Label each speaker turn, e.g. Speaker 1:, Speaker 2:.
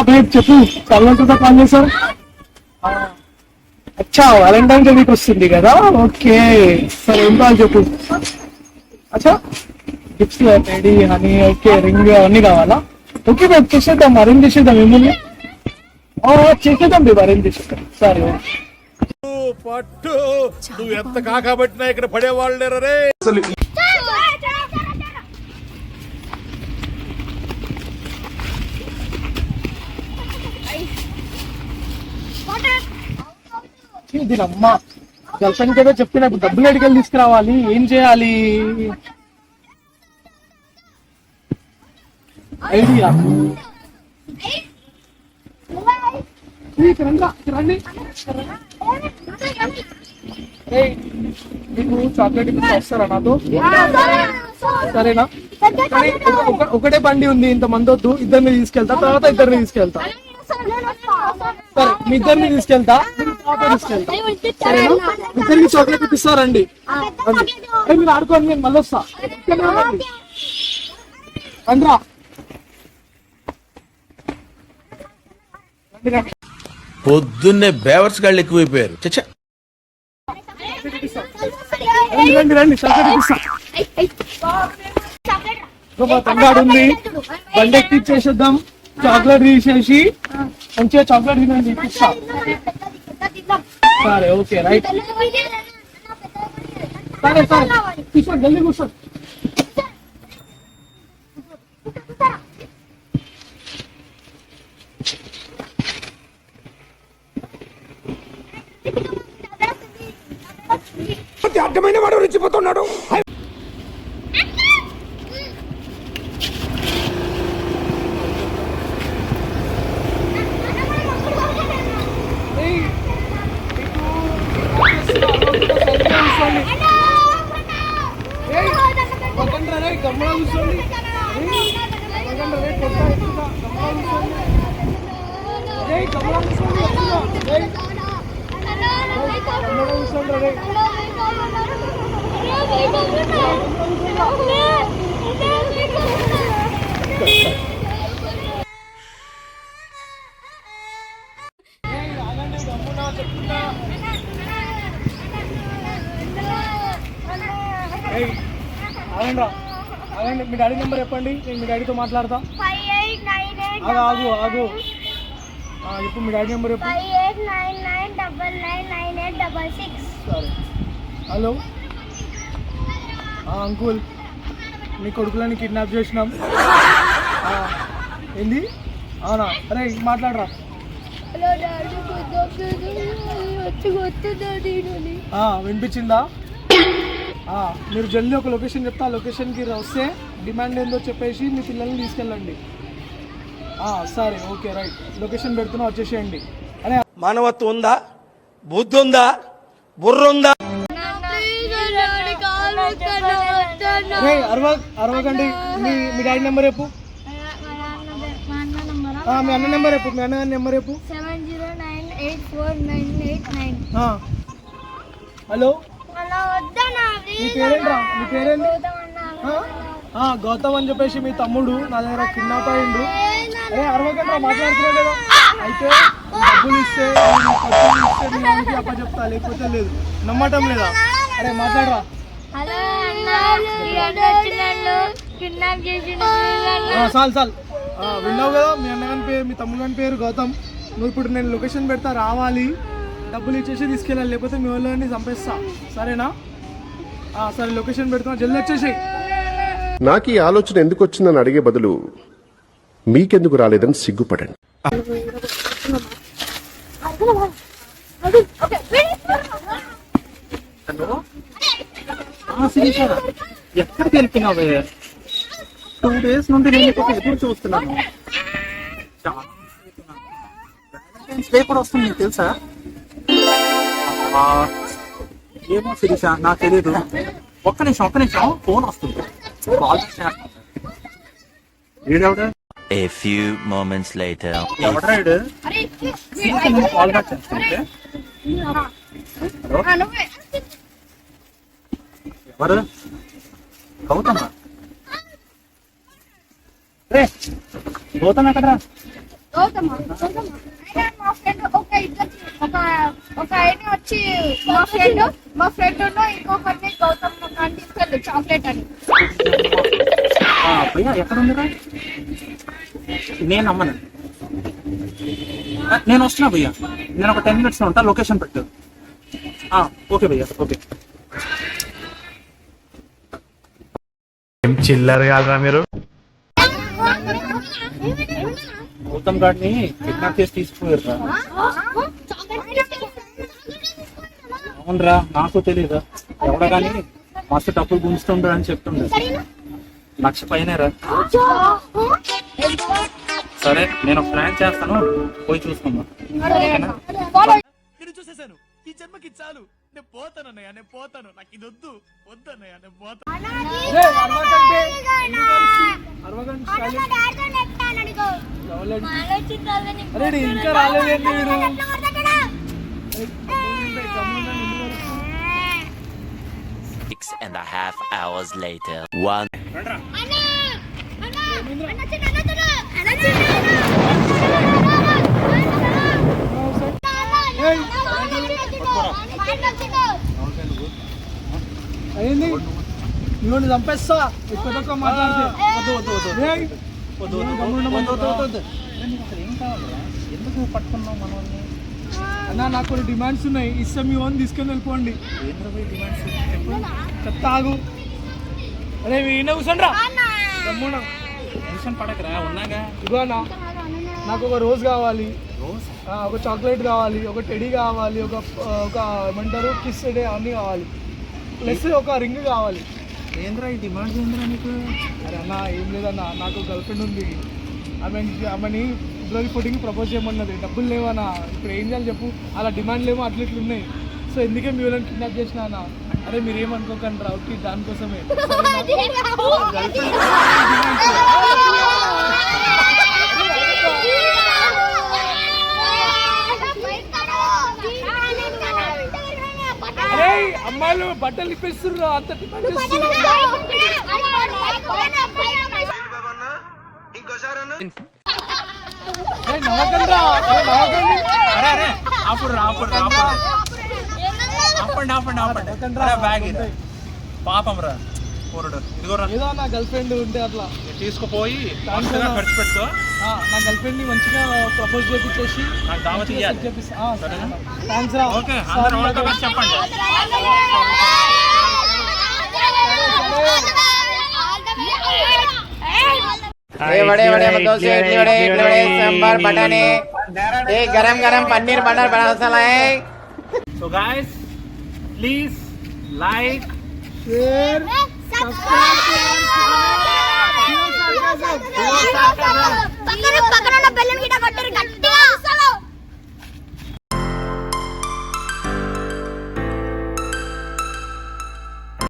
Speaker 1: Babe చెప్పు, కళ్ళంటుందా call చేశారు? అచ్చా, వ్యాలంటైన్ డే వీక్ వస్తుంది కదా, ఓకే సరే ఏం కావాలి చెప్పు. అచ్చా gifts ready honey, okay ring అవన్నీ కావాలా? ఓకే బేబ్ చేసేద్దాం, అరేంజ్ చేసేద్దాం, ఏముంది చేసేద్దాం బేబ్, అరేంజ్ చేసేద్దాం. సరే
Speaker 2: పట్టు నువ్వు ఎంత కాకబట్టినా ఇక్కడ పడేవాళ్ళు లేరే. అసలు
Speaker 1: దీని అమ్మ గర్ల్ ఫ్రెండ్ కదా చెప్పిన, డబ్బులు అడిగేది తీసుకురావాలి, ఏం చేయాలి? ఐడియా రండి. మీకు చాక్లెట్ వస్తారా నాతో? సరేనా? ఒకటే బండి ఉంది, ఇంత మంది వద్దు, ఇద్దరిని తీసుకెళ్తా, తర్వాత ఇద్దరిని తీసుకెళ్తా. సరే మీ ఇద్దరిని తీసుకెళ్తా, సరేనా? ఇద్దరికి చాక్లెట్ ఇప్పిస్తారండి, మీరు ఆడుకోండి, నేను మళ్ళీ వస్తా. అందరా
Speaker 2: పొద్దున్నే బేవర్స్ గాళ్ళు ఎక్కువైపోయారు. చచ్చా
Speaker 1: రండి రండి, చాక్లెట్ ఇప్పిస్తా. తంగాడు ఉంది, బండి ఎక్కిచ్చేసేద్దాం, చాక్లెట్ తీసేసి మంచిగా చాక్లెట్ తినండి, ఇప్పిస్తా. సరే ఓకే రైట్. సరే సరే కూర్చోండి, జల్దీ కూర్చోండి.
Speaker 2: అడ్డమైన వాడు రెచ్చిపోతున్నాడు. అదండి మీ డాడీ నెంబర్ చెప్పండి, నేను మీ డాడీతో మాట్లాడతా. ఆగు ఆగు, చెప్పు మీ డాడీ నెంబర్ చెప్పు. సరే హలో అంకుల్, నీ కొడుకులని కిడ్నాప్ చేసినాం. ఏంది? అవునా? అరే మాట్లాడరా. వినిపించిందా? మీరు జల్దీ ఒక లొకేషన్ చెప్తా, ఆ లొకేషన్కి వస్తే డిమాండ్ ఏందో చెప్పేసి మీ పిల్లల్ని తీసుకెళ్ళండి. సరే ఓకే రైట్, లొకేషన్ పెడుతున్నా, వచ్చేసేయండి. అరే మానవత్వం ఉందా, బుద్ధి ఉందా, బుర్ర ఉందా?
Speaker 1: అరవకండి. మీ డాడీ నెంబర్ చెప్పు. మీ అన్న నెంబర్ చెప్పు, మీ అన్న నెంబర్ చెప్పు. హలో మీ పేరేంట్రా? మీ పేరేంటి? గౌతమ్ అని చెప్పేసి మీ తమ్ముడు నా దగ్గర కిడ్నాప్ అయ్యిండు. అరవకండి, మాట్లాడుతున్నావు కదా. అయితే డబ్బులు ఇస్తే అప్ప చెప్తా, లేకపోతే లేదు. నమ్మటం లేదా? అరే మాట్లాడరా. చాలు విన్నావు కదా, మీ అన్నగాని పేరు, మీ తమ్ముడు గారి పేరు గౌతమ్. నువ్వు ఇప్పుడు నేను లొకేషన్ పెడతా, రావాలి, డబ్బులు ఇచ్చేసి తీసుకెళ్ళాలి, లేకపోతే మీ వాళ్ళని చంపేస్తా. సరేనా? సరే లొకేషన్ పెడుతున్నా, జల్దీ వచ్చేసి.
Speaker 3: నాకు ఈ ఆలోచన ఎందుకు వచ్చిందని అడిగే బదులు మీకెందుకు రాలేదని సిగ్గుపడండి.
Speaker 1: ఎక్కడికి వెళ్తున్నావే? 2 days నుండి నేను ఎదురు చూస్తున్నాను. పేపర్ వస్తుంది, నీకు తెలుసా? ఏమో శిరీష, నాకు తెలియదు. ఒక్క నిమిషం ఫోన్ వస్తుంది.
Speaker 4: A few moments later.
Speaker 1: ఎవడ్రాడు? కాల్ బ్యాక్ చేస్తుంటే ఎవరు? గౌతమ్. గౌతమ్ ఎక్కడరా?
Speaker 5: మా ఫ్రెండ్ ఒక ఆయన వచ్చి మా ఫ్రెండ్ ఇంకొకరిని గౌతమ్ అని తీసుకెళ్ళి చాక్లెట్ అని.
Speaker 6: భయ్యా ఎక్కడ ఉందిరా? నేను నమ్మను. నేను వస్తున్నా భయ్యా, నేను ఒక 10 minutes ఉంటా, లొకేషన్ పెట్టు. ఓకే భయ్యా, ఓకే.
Speaker 7: చిల్లర కాదురా మీరు.
Speaker 6: గౌతమ్ గారిని కిడ్నాప్ చేసి తీసుకుపోయారా? అవునరా, నాకు తెలియదు. ఎవడ కానీ మస్తు డబ్బులు గుంజుతుండ్రు అని చెప్తుండ్రు. 1,00,000 పైనరా. సరే, నేను ప్లాన్ చేస్తాను, పోయి చూసుకుందాం.
Speaker 1: చూసేసాను, ఈ జన్మకి చాలు, నేను పోతాను అన్నయ్య, నేను పోతాను, నాకు ఇది వద్దు అన్నయ్య, నేను పోతాను.
Speaker 2: అరే ఇంకా రాలేదండి మీరు.
Speaker 4: 6.5 hours later. One.
Speaker 2: అయింది, నువ్వు చంపేస్తా ఎక్కువ తక్కువ మాట్లాడితే.
Speaker 6: ఎందుకు పట్టుకున్నావు మనల్ని?
Speaker 2: అన్నా నాకు కొన్ని డిమాండ్స్ ఉన్నాయి, ఇస్తాం మీ ఓన్ తీసుకొని వెళ్ళిపోండి. చెప్తా ఆగు. అరే ఈయన కూర్చోండి రా.
Speaker 6: టెన్షన్ పడకరా, ఉన్నాగా.
Speaker 2: ఇగో అన్న, నాకు ఒక రోజ్ కావాలి, ఒక చాక్లెట్ కావాలి, ఒక టెడీ కావాలి, ఒక ఏమంటారు కిస్ డే అన్నీ కావాలి, ప్లస్ ఒక రింగ్ కావాలి.
Speaker 6: ఏంద్రా ఈ డిమాండ్స్ ఏంద్రా నీకు?
Speaker 2: అరే అన్న ఏం లేదన్నా, నాకు గర్ల్ ఫ్రెండ్ ఉంది, ఆమెని ఫిబ్రవరి 14 ప్రపోజ్ చేయమన్నది. డబ్బులు లేవన్నా, ఇప్పుడు ఏం చేయాలి చెప్పు? అలా డిమాండ్లు ఏమో అట్లా ఇట్లా ఉన్నాయి. సో ఎందుకే మీ వాళ్ళని కిడ్నాప్ చేసిన అన్న. అరే మీరేమనుకోకండి రా, ఒకటి దానికోసమే. అరే అమ్మాయిలు బట్టలు ఇప్పిస్తున్నారు, అంత డిమాండ్ చేస్తున్నారు. నవ్వకండి,
Speaker 6: అరే ఆపండి. బ్యాగ్ పాపం రా పోరడు. ఇదిగోరా,
Speaker 2: ఏదో నా గర్ల్ ఫ్రెండ్ ఉంటే అట్లా
Speaker 6: తీసుకుపోయి ఖర్చు పెట్టుకో.
Speaker 2: నా గర్ల్ ఫ్రెండ్ ని మంచిగా ప్రపోజ్ చేపించేసి
Speaker 6: నాకు దావత్ ఇయ్యాలి.
Speaker 2: థ్యాంక్స్ రా.
Speaker 6: ఓకే, అందరూ ఆల్ ది బెస్ట్ చెప్పండి.
Speaker 8: बड़े बड़े डोसे, इडली बड़े, सांभर, बटाने, ये गरम गरम पनीर बटर बड़ा मसाला है.
Speaker 6: So guys, please like,
Speaker 2: share, subscribe to our channel.